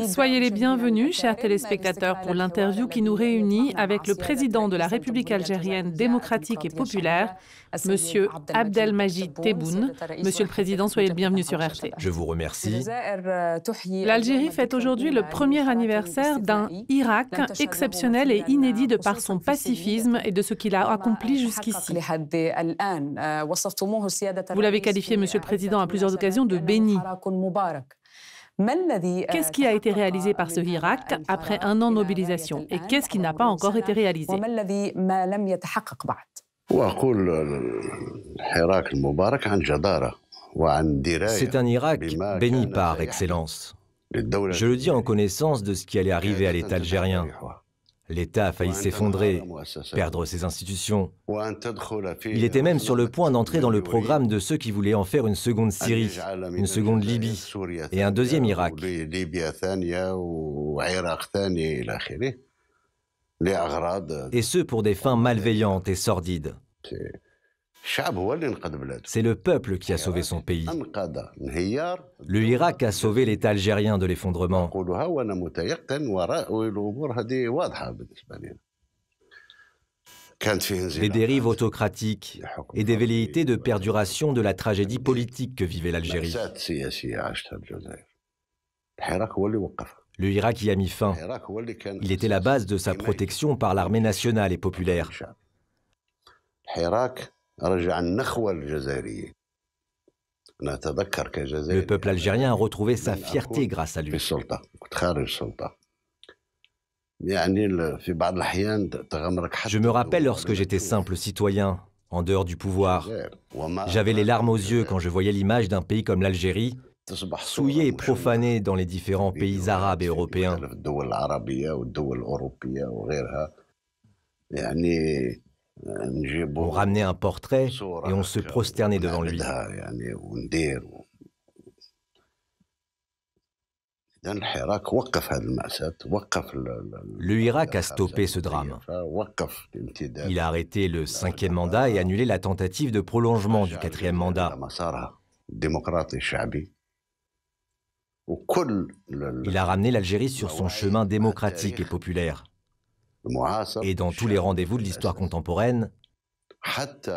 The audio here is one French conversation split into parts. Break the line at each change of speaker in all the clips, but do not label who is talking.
Soyez les bienvenus, chers téléspectateurs, pour l'interview qui nous réunit avec le président de la République algérienne démocratique et populaire, Monsieur Abdelmajid Tebboune. Monsieur le Président, soyez le bienvenu sur RT.
Je vous remercie.
L'Algérie fête aujourd'hui le premier anniversaire d'un Irak exceptionnel et inédit de par son pacifisme et de ce qu'il a accompli jusqu'ici. Vous l'avez qualifié, Monsieur le Président, à plusieurs occasions de béni. Qu'est-ce qui a été réalisé par ce Irak après un an de mobilisation et qu'est-ce qui n'a pas encore été réalisé?
C'est un Irak béni par excellence. Je le dis en connaissance de ce qui allait arriver à l'État algérien. L'État a failli s'effondrer, perdre ses institutions. Il était même sur le point d'entrer dans le programme de ceux qui voulaient en faire une seconde Syrie, une seconde Libye et un deuxième Irak. Et ce pour des fins malveillantes et sordides. C'est le peuple qui a sauvé son pays. Le Irak a sauvé l'État algérien de l'effondrement. Des dérives autocratiques et des velléités de perduration de la tragédie politique que vivait l'Algérie. Le Irak y a mis fin. Il était la base de sa protection par l'armée nationale et populaire. Le peuple algérien a retrouvé sa fierté grâce à lui. Je me rappelle lorsque j'étais simple citoyen, en dehors du pouvoir. J'avais les larmes aux yeux quand je voyais l'image d'un pays comme l'Algérie, souillé et profané dans les différents pays arabes et européens. On ramenait un portrait et on se prosternait devant lui. Le Irak a stoppé ce drame. Il a arrêté le 5e mandat et annulé la tentative de prolongement du 4e mandat. Il a ramené l'Algérie sur son chemin démocratique et populaire. Et dans tous les rendez-vous de l'histoire contemporaine,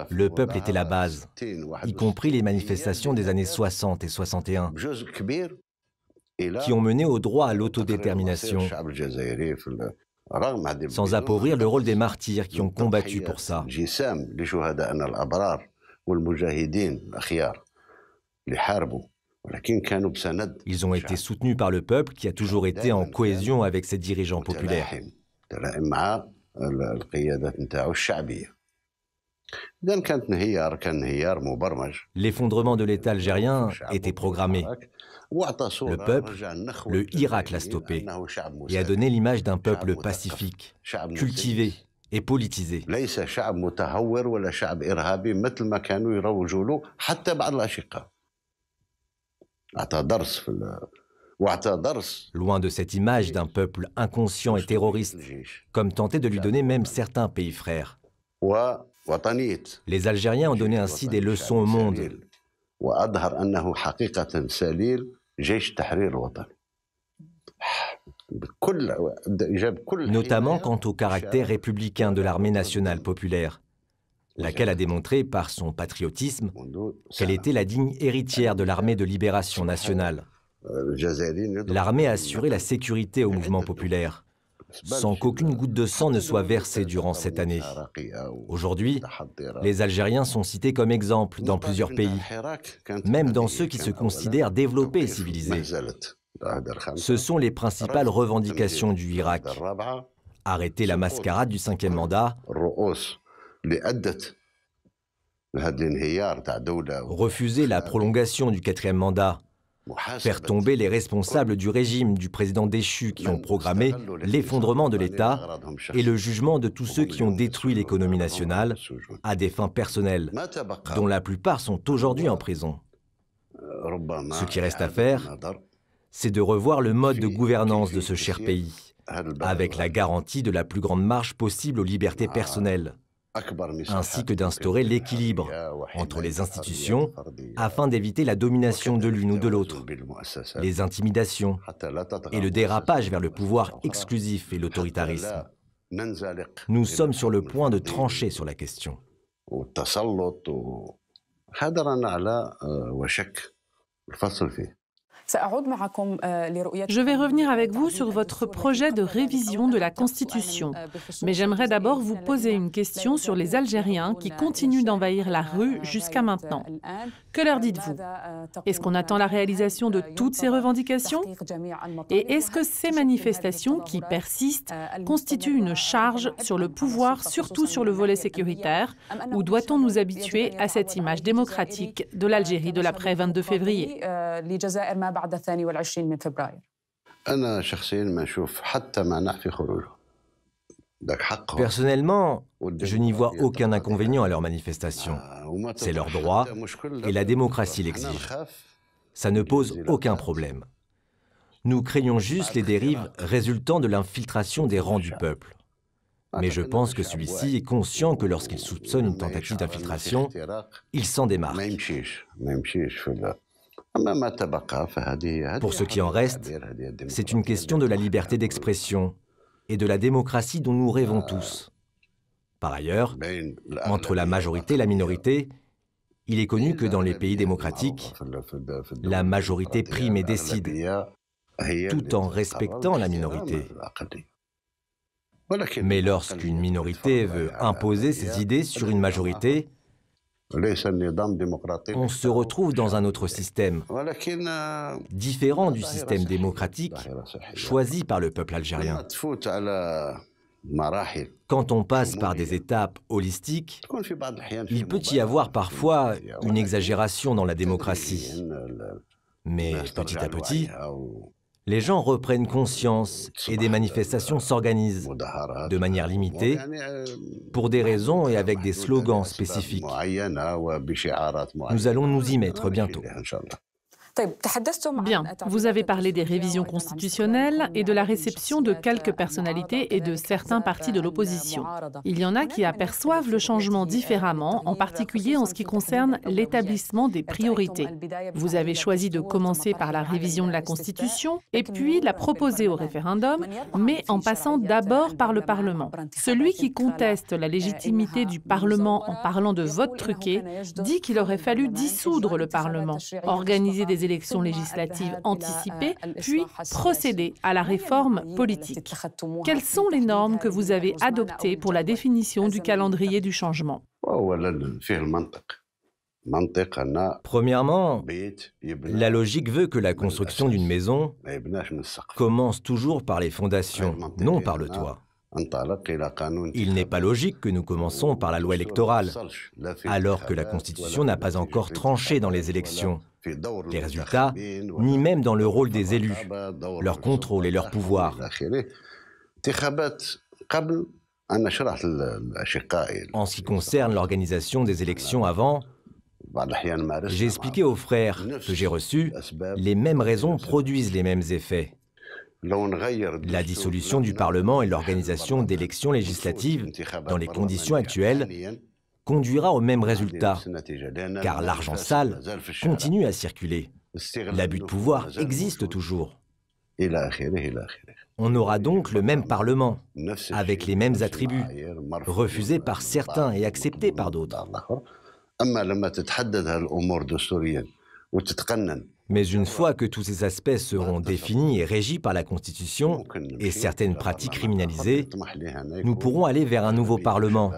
le peuple était la base, y compris les manifestations des années 60 et 61, qui ont mené au droit à l'autodétermination, sans appauvrir le rôle des martyrs qui ont combattu pour ça. Ils ont été soutenus par le peuple qui a toujours été en cohésion avec ses dirigeants populaires. L'effondrement de l'État algérien était programmé. Le peuple, le Irak l'a stoppé et a donné l'image d'un peuple pacifique, cultivé et politisé. Loin de cette image d'un peuple inconscient et terroriste, comme tentait de lui donner même certains pays frères. Les Algériens ont donné ainsi des leçons au monde. Notamment quant au caractère républicain de l'armée nationale populaire, laquelle a démontré par son patriotisme qu'elle était la digne héritière de l'armée de libération nationale. L'armée a assuré la sécurité au mouvement populaire, sans qu'aucune goutte de sang ne soit versée durant cette année. Aujourd'hui, les Algériens sont cités comme exemple dans plusieurs pays, même dans ceux qui se considèrent développés et civilisés. Ce sont les principales revendications du Irak. Arrêter la mascarade du 5e mandat, refuser la prolongation du 4e mandat, faire tomber les responsables du régime du président déchu qui ont programmé l'effondrement de l'État et le jugement de tous ceux qui ont détruit l'économie nationale à des fins personnelles, dont la plupart sont aujourd'hui en prison. Ce qui reste à faire, c'est de revoir le mode de gouvernance de ce cher pays, avec la garantie de la plus grande marge possible aux libertés personnelles, ainsi que d'instaurer l'équilibre entre les institutions afin d'éviter la domination de l'une ou de l'autre, les intimidations et le dérapage vers le pouvoir exclusif et l'autoritarisme. Nous sommes sur le point de trancher sur la question.
Je vais revenir avec vous sur votre projet de révision de la Constitution. Mais j'aimerais d'abord vous poser une question sur les Algériens qui continuent d'envahir la rue jusqu'à maintenant. Que leur dites-vous? Est-ce qu'on attend la réalisation de toutes ces revendications? Et est-ce que ces manifestations qui persistent constituent une charge sur le pouvoir, surtout sur le volet sécuritaire, ou doit-on nous habituer à cette image démocratique de l'Algérie de l'après-22 février?
Personnellement, je n'y vois aucun inconvénient à leur manifestation. C'est leur droit et la démocratie l'exige. Ça ne pose aucun problème. Nous craignons juste les dérives résultant de l'infiltration des rangs du peuple. Mais je pense que celui-ci est conscient que lorsqu'il soupçonne une tentative d'infiltration, il s'en démarque. Pour ce qui en reste, c'est une question de la liberté d'expression et de la démocratie dont nous rêvons tous. Par ailleurs, entre la majorité et la minorité, il est connu que dans les pays démocratiques, la majorité prime et décide, tout en respectant la minorité. Mais lorsqu'une minorité veut imposer ses idées sur une majorité, on se retrouve dans un autre système, différent du système démocratique choisi par le peuple algérien. Quand on passe par des étapes holistiques, il peut y avoir parfois une exagération dans la démocratie. Mais petit à petit, les gens reprennent conscience et des manifestations s'organisent de manière limitée, pour des raisons et avec des slogans spécifiques. Nous allons nous y mettre bientôt.
Bien, vous avez parlé des révisions constitutionnelles et de la réception de quelques personnalités et de certains partis de l'opposition. Il y en a qui aperçoivent le changement différemment, en particulier en ce qui concerne l'établissement des priorités. Vous avez choisi de commencer par la révision de la Constitution et puis la proposer au référendum, mais en passant d'abord par le Parlement. Celui qui conteste la légitimité du Parlement en parlant de vote truqué dit qu'il aurait fallu dissoudre le Parlement, organiser des élections législatives anticipées, puis procéder à la réforme politique. Quelles sont les normes que vous avez adoptées pour la définition du calendrier du changement?
Premièrement, la logique veut que la construction d'une maison commence toujours par les fondations, non par le toit. Il n'est pas logique que nous commençons par la loi électorale, alors que la Constitution n'a pas encore tranché dans les élections, les résultats, ni même dans le rôle des élus, leur contrôle et leur pouvoir. En ce qui concerne l'organisation des élections avant, j'ai expliqué aux frères que j'ai reçus, les mêmes raisons produisent les mêmes effets. La dissolution du Parlement et l'organisation d'élections législatives dans les conditions actuelles conduira au même résultat, car l'argent sale continue à circuler. L'abus de pouvoir existe toujours. On aura donc le même Parlement, avec les mêmes attributs, refusés par certains et acceptés par d'autres. Mais une fois que tous ces aspects seront définis et régis par la Constitution et certaines pratiques criminalisées, nous pourrons aller vers un nouveau Parlement,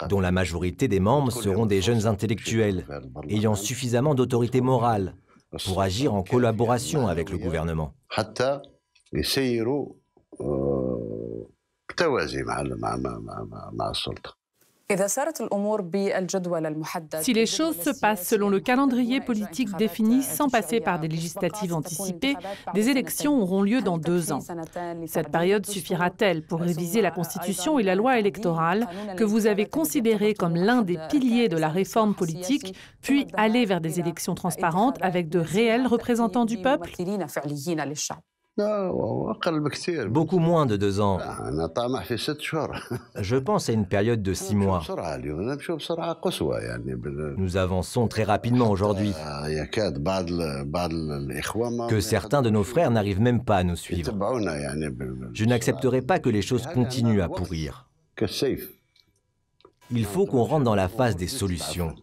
dont la majorité des membres seront des jeunes intellectuels, ayant suffisamment d'autorité morale pour agir en collaboration avec le gouvernement.
Si les choses se passent selon le calendrier politique défini sans passer par des législatives anticipées, des élections auront lieu dans 2 ans. Cette période suffira-t-elle pour réviser la Constitution et la loi électorale que vous avez considérées comme l'un des piliers de la réforme politique, puis aller vers des élections transparentes avec de réels représentants du peuple?
Beaucoup moins de 2 ans. Je pense à une période de 6 mois. Nous avançons très rapidement aujourd'hui, que certains de nos frères n'arrivent même pas à nous suivre. Je n'accepterai pas que les choses continuent à pourrir. Il faut qu'on rentre dans la phase des solutions.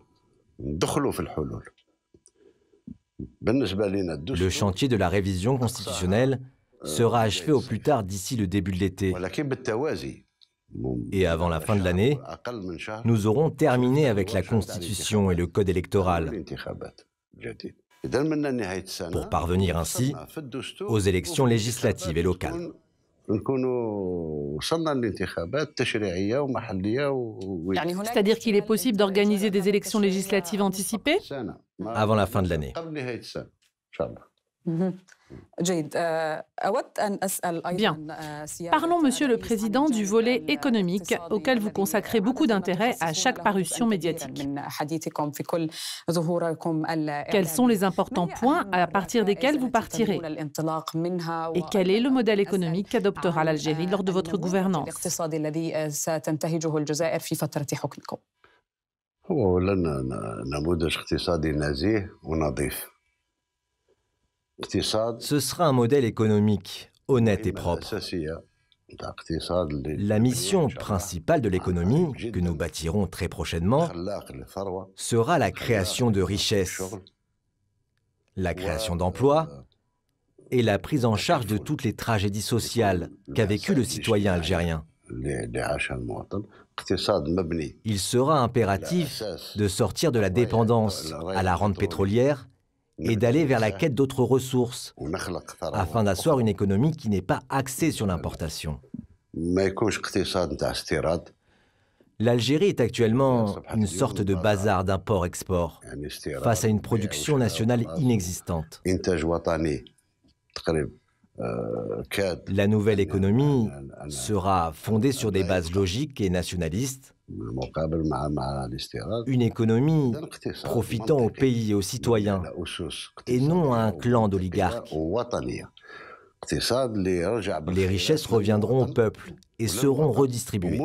Le chantier de la révision constitutionnelle sera achevé au plus tard d'ici le début de l'été. Et avant la fin de l'année, nous aurons terminé avec la Constitution et le Code électoral, pour parvenir ainsi aux élections législatives et locales.
C'est-à-dire qu'il est possible d'organiser des élections législatives anticipées?
Avant la fin de l'année.
Bien. Parlons, Monsieur le Président, du volet économique auquel vous consacrez beaucoup d'intérêt à chaque parution médiatique. Quels sont les importants points à partir desquels vous partirez? Et quel est le modèle économique qu'adoptera l'Algérie lors de votre gouvernance?
Ce sera un modèle économique honnête et propre. La mission principale de l'économie, que nous bâtirons très prochainement, sera la création de richesses, la création d'emplois et la prise en charge de toutes les tragédies sociales qu'a vécu le citoyen algérien. Il sera impératif de sortir de la dépendance à la rente pétrolière et d'aller vers la quête d'autres ressources, afin d'asseoir une économie qui n'est pas axée sur l'importation. L'Algérie est actuellement une sorte de bazar d'import-export, face à une production nationale inexistante. La nouvelle économie sera fondée sur des bases logiques et nationalistes, une économie profitant au pays et aux citoyens, et non à un clan d'oligarques. Les richesses reviendront au peuple et seront redistribuées.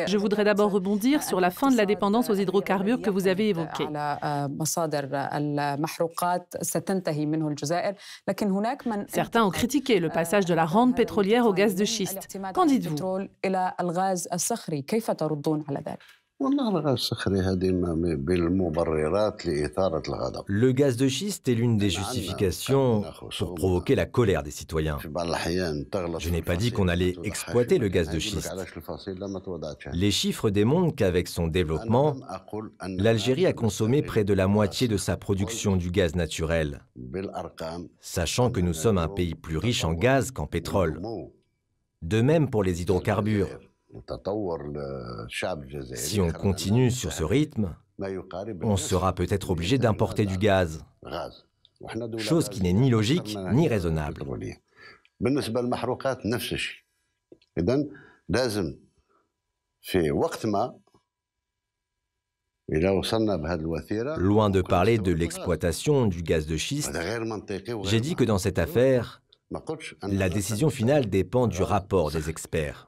Je voudrais d'abord rebondir sur la fin de la dépendance aux hydrocarbures que vous avez évoquée. Certains ont critiqué le passage de la rente pétrolière au gaz de schiste. Qu'en dites-vous?
Le gaz de schiste est l'une des justifications pour provoquer la colère des citoyens. Je n'ai pas dit qu'on allait exploiter le gaz de schiste. Les chiffres démontrent qu'avec son développement, l'Algérie a consommé près de la moitié de sa production du gaz naturel, sachant que nous sommes un pays plus riche en gaz qu'en pétrole. De même pour les hydrocarbures. Si on continue sur ce rythme, on sera peut-être obligé d'importer du gaz, chose qui n'est ni logique ni raisonnable. Loin de parler de l'exploitation du gaz de schiste, j'ai dit que dans cette affaire, la décision finale dépend du rapport des experts.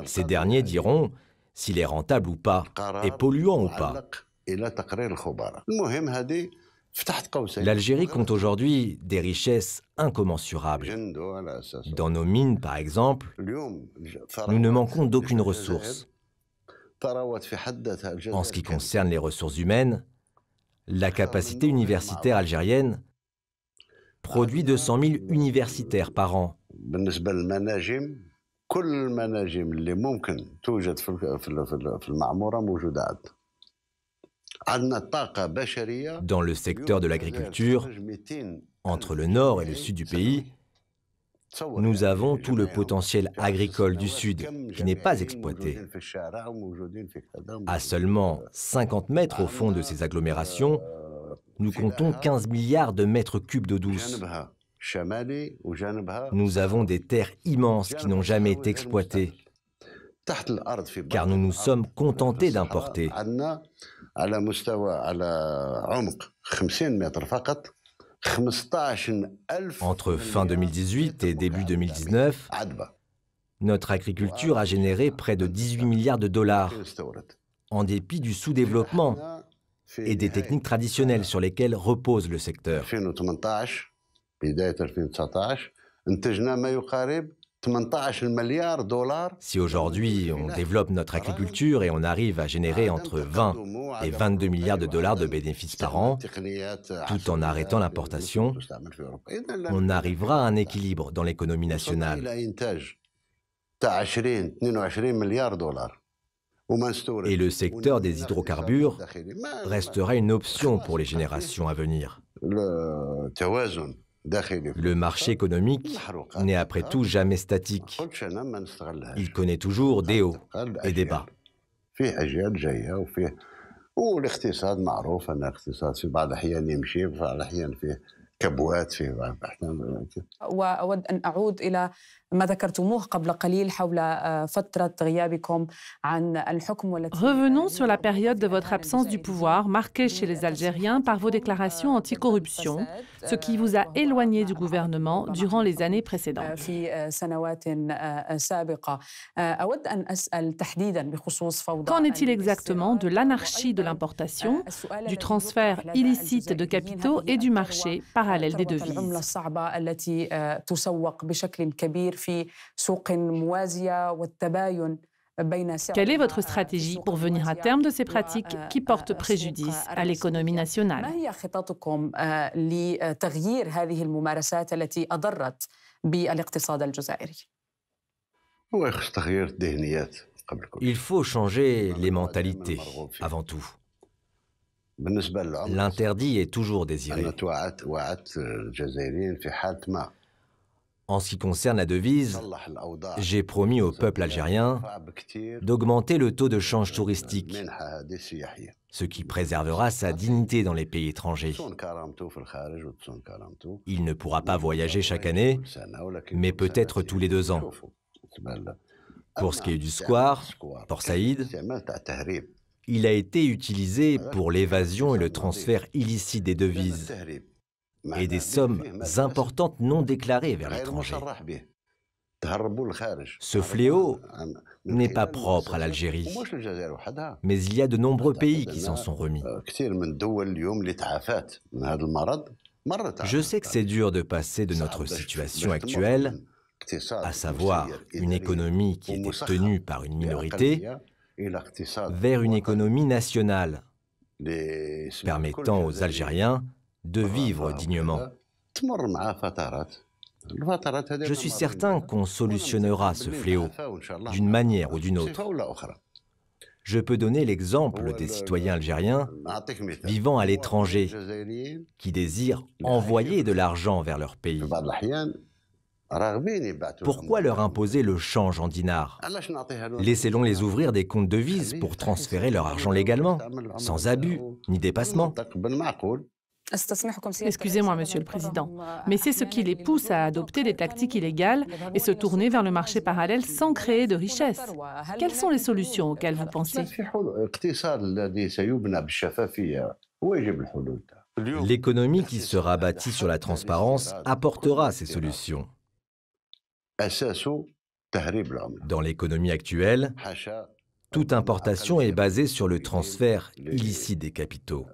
Ces derniers diront s'il est rentable ou pas, et polluant ou pas. L'Algérie compte aujourd'hui des richesses incommensurables. Dans nos mines, par exemple, nous ne manquons d'aucune ressource. En ce qui concerne les ressources humaines, la capacité universitaire algérienne produit 200 000 universitaires par an. Dans le secteur de l'agriculture, entre le nord et le sud du pays, nous avons tout le potentiel agricole du sud qui n'est pas exploité. À seulement 50 mètres au fond de ces agglomérations, nous comptons 15 milliards de mètres cubes d'eau douce. Nous avons des terres immenses qui n'ont jamais été exploitées, car nous nous sommes contentés d'importer. Entre fin 2018 et début 2019, notre agriculture a généré près de 18 milliards de dollars, en dépit du sous-développement et des techniques traditionnelles sur lesquelles repose le secteur. Si aujourd'hui on développe notre agriculture et on arrive à générer entre 20 et 22 milliards de dollars de bénéfices par an, tout en arrêtant l'importation, on arrivera à un équilibre dans l'économie nationale. Et le secteur des hydrocarbures restera une option pour les générations à venir. Le marché économique n'est après tout jamais statique. Il connaît toujours des hauts et des bas.
Revenons sur la période de votre absence du pouvoir, marquée chez les Algériens par vos déclarations anticorruption, ce qui vous a éloigné du gouvernement durant les années précédentes. Qu'en est-il exactement de l'anarchie de l'importation, du transfert illicite de capitaux et du marché parallèle des devises? Quelle est votre stratégie pour venir à terme de ces pratiques qui portent préjudice à l'économie nationale?
Il faut changer les mentalités, avant tout. L'interdit est toujours désiré. En ce qui concerne la devise, j'ai promis au peuple algérien d'augmenter le taux de change touristique, ce qui préservera sa dignité dans les pays étrangers. Il ne pourra pas voyager chaque année, mais peut-être tous les 2 ans. Pour ce qui est du square, Port Saïd, il a été utilisé pour l'évasion et le transfert illicite des devises et des sommes importantes non déclarées vers l'étranger. Ce fléau n'est pas propre à l'Algérie, mais il y a de nombreux pays qui s'en sont remis. Je sais que c'est dur de passer de notre situation actuelle, à savoir une économie qui était tenue par une minorité, vers une économie nationale, permettant aux Algériens de vivre dignement. Je suis certain qu'on solutionnera ce fléau d'une manière ou d'une autre. Je peux donner l'exemple des citoyens algériens vivant à l'étranger qui désirent envoyer de l'argent vers leur pays. Pourquoi leur imposer le change en dinars? Laissez-les ouvrir des comptes devises pour transférer leur argent légalement, sans abus ni dépassement.
Excusez-moi, Monsieur le Président, mais c'est ce qui les pousse à adopter des tactiques illégales et se tourner vers le marché parallèle sans créer de richesse. Quelles sont les solutions auxquelles vous pensez?
L'économie qui sera bâtie sur la transparence apportera ces solutions. Dans l'économie actuelle, toute importation est basée sur le transfert illicite des capitaux.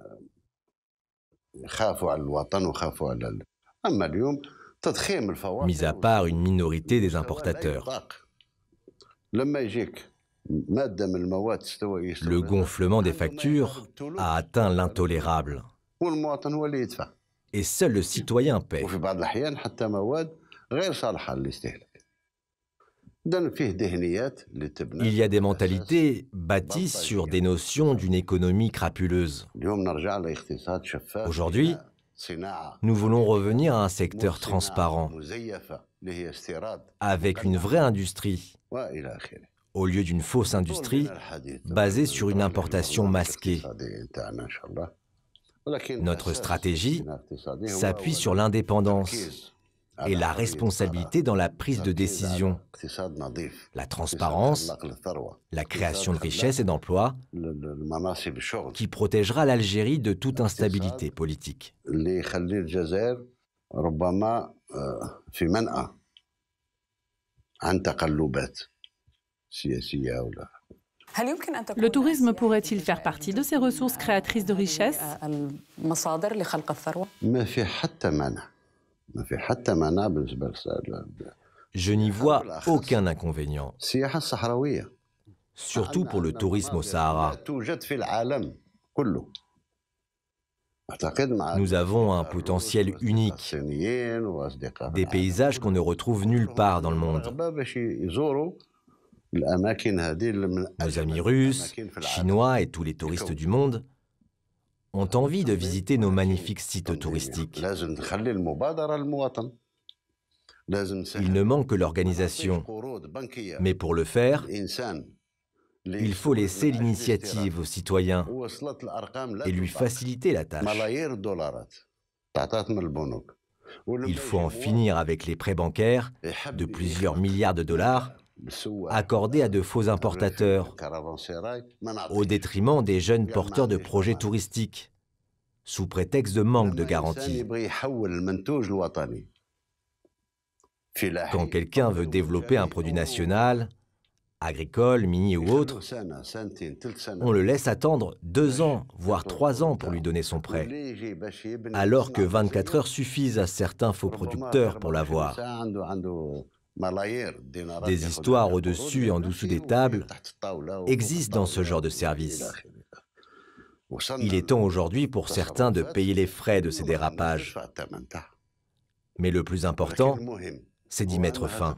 Mis à part une minorité des importateurs. Le gonflement des factures a atteint l'intolérable. Et seul le citoyen paie. Il y a des mentalités bâties sur des notions d'une économie crapuleuse. Aujourd'hui, nous voulons revenir à un secteur transparent, avec une vraie industrie, au lieu d'une fausse industrie basée sur une importation masquée. Notre stratégie s'appuie sur l'indépendance, et la responsabilité dans la prise de décision, la transparence, la création de richesses et d'emplois, qui protégera l'Algérie de toute instabilité politique.
Le tourisme pourrait-il faire partie de ces ressources créatrices de richesses?
Je n'y vois aucun inconvénient, surtout pour le tourisme au Sahara. Nous avons un potentiel unique, des paysages qu'on ne retrouve nulle part dans le monde. Nos amis russes, chinois et tous les touristes du monde ont envie de visiter nos magnifiques sites touristiques. Il ne manque que l'organisation. Mais pour le faire, il faut laisser l'initiative aux citoyens et lui faciliter la tâche. Il faut en finir avec les prêts bancaires de plusieurs milliards de dollars accordés à de faux importateurs, au détriment des jeunes porteurs de projets touristiques, sous prétexte de manque de garantie. Quand quelqu'un veut développer un produit national, agricole, minier ou autre, on le laisse attendre 2 ans, voire 3 ans pour lui donner son prêt, alors que 24 heures suffisent à certains faux producteurs pour l'avoir. Des histoires au-dessus et en dessous des tables existent dans ce genre de service. Il est temps aujourd'hui pour certains de payer les frais de ces dérapages. Mais le plus important, c'est d'y mettre fin.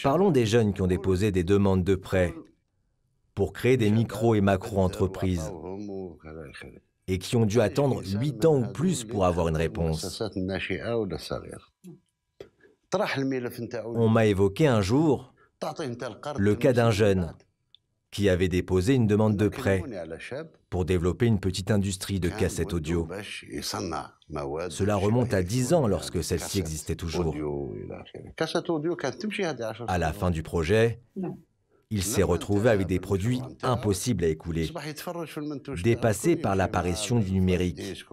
Parlons des jeunes qui ont déposé des demandes de prêts pour créer des micro- et macro-entreprises et qui ont dû attendre 8 ans ou plus pour avoir une réponse. On m'a évoqué un jour le cas d'un jeune qui avait déposé une demande de prêt pour développer une petite industrie de cassettes audio. Cela remonte à 10 ans lorsque celle-ci existait toujours. À la fin du projet, il s'est retrouvé avec des produits impossibles à écouler, dépassés par l'apparition du numérique.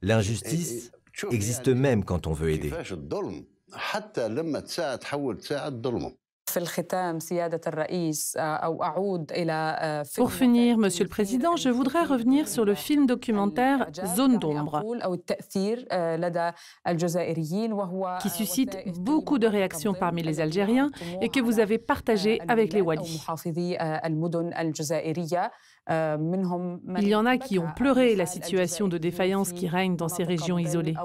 L'injustice existe même quand on veut aider.
Pour finir, Monsieur le Président, je voudrais revenir sur le film documentaire Zone d'ombre, qui suscite beaucoup de réactions parmi les Algériens et que vous avez partagé avec les Walis. Il y en a qui ont pleuré la situation de défaillance qui règne dans ces régions isolées.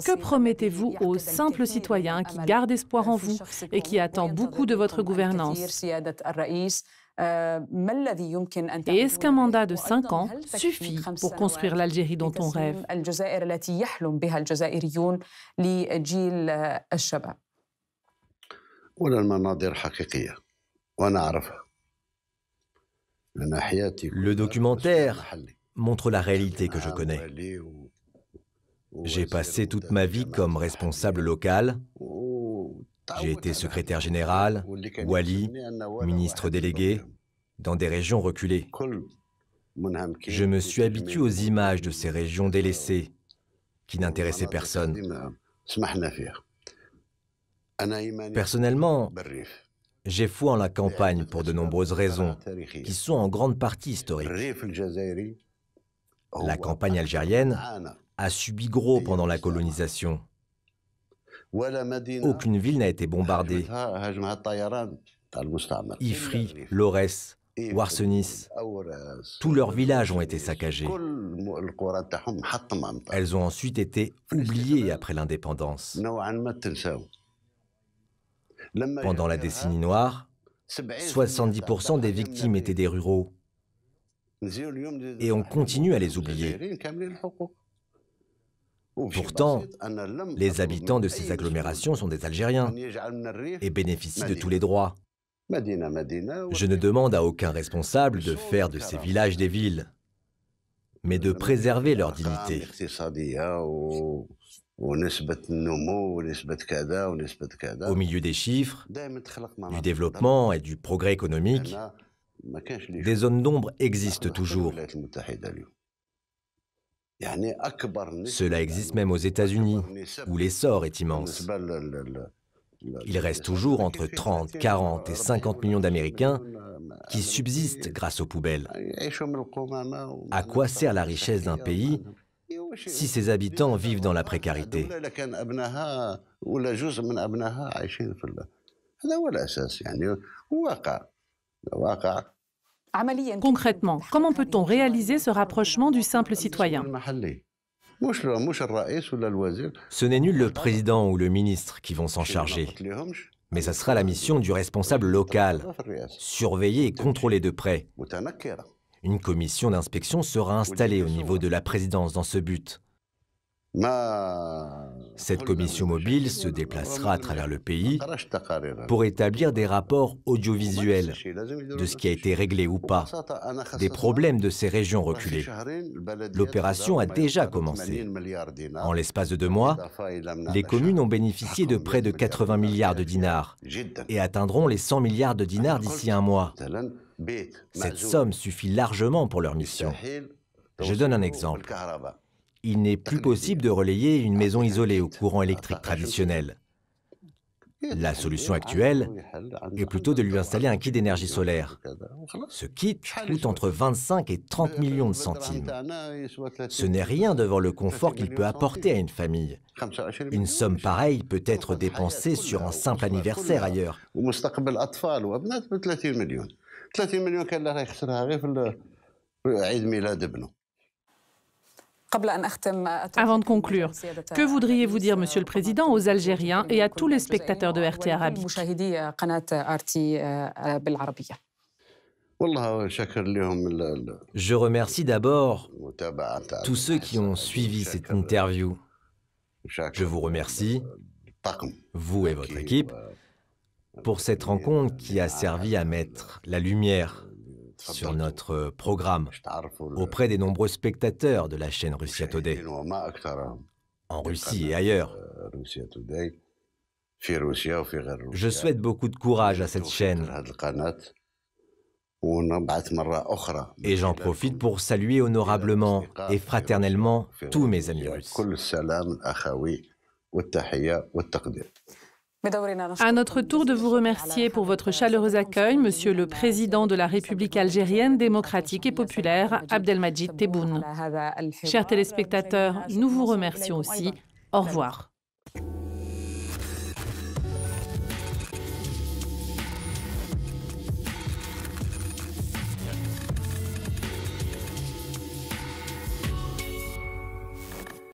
Que promettez-vous aux simples citoyens qui gardent espoir en vous et qui attendent beaucoup de votre gouvernance? Et est-ce qu'un mandat de 5 ans suffit pour construire l'Algérie dont on rêve?
Le documentaire montre la réalité que je connais. J'ai passé toute ma vie comme responsable local. J'ai été secrétaire général, wali, ministre délégué, dans des régions reculées. Je me suis habitué aux images de ces régions délaissées, qui n'intéressaient personne. Personnellement, j'ai foi en la campagne pour de nombreuses raisons, qui sont en grande partie historiques. La campagne algérienne a subi gros pendant la colonisation. Aucune ville n'a été bombardée. Ifri, Lorès, Ouarsenis, tous leurs villages ont été saccagés. Elles ont ensuite été oubliées après l'indépendance. Pendant la décennie noire, 70% des victimes étaient des ruraux. Et on continue à les oublier. Pourtant, les habitants de ces agglomérations sont des Algériens et bénéficient de tous les droits. Je ne demande à aucun responsable de faire de ces villages des villes, mais de préserver leur dignité. Au milieu des chiffres, du développement et du progrès économique, des zones d'ombre existent toujours. Cela existe même aux États-Unis, où l'essor est immense. Il reste toujours entre 30, 40 et 50 millions d'Américains qui subsistent grâce aux poubelles. À quoi sert la richesse d'un pays si ses habitants vivent dans la précarité?
Concrètement, comment peut-on réaliser ce rapprochement du simple citoyen?
Ce n'est nul le président ou le ministre qui vont s'en charger, mais ça sera la mission du responsable local, surveiller et contrôler de près. Une commission d'inspection sera installée au niveau de la présidence dans ce but. Cette commission mobile se déplacera à travers le pays pour établir des rapports audiovisuels de ce qui a été réglé ou pas, des problèmes de ces régions reculées. L'opération a déjà commencé. En l'espace de 2 mois, les communes ont bénéficié de près de 80 milliards de dinars et atteindront les 100 milliards de dinars d'ici 1 mois. Cette somme suffit largement pour leur mission. Je donne un exemple. Il n'est plus possible de relayer une maison isolée au courant électrique traditionnel. La solution actuelle est plutôt de lui installer un kit d'énergie solaire. Ce kit coûte entre 25 et 30 millions de centimes. Ce n'est rien devant le confort qu'il peut apporter à une famille. Une somme pareille peut être dépensée sur un simple anniversaire ailleurs.
Avant de conclure, que voudriez-vous dire, Monsieur le Président, aux Algériens et à tous les spectateurs de RT Arabique?
Je remercie d'abord tous ceux qui ont suivi cette interview. Je vous remercie, vous et votre équipe, pour cette rencontre qui a servi à mettre la lumière sur notre programme auprès des nombreux spectateurs de la chaîne Russia Today, en Russie et ailleurs. Je souhaite beaucoup de courage à cette chaîne et j'en profite pour saluer honorablement et fraternellement tous mes amis russes.
À notre tour de vous remercier pour votre chaleureux accueil, Monsieur le Président de la République algérienne démocratique et populaire, Abdelmadjid Tebboune. Chers téléspectateurs, nous vous remercions aussi. Au revoir.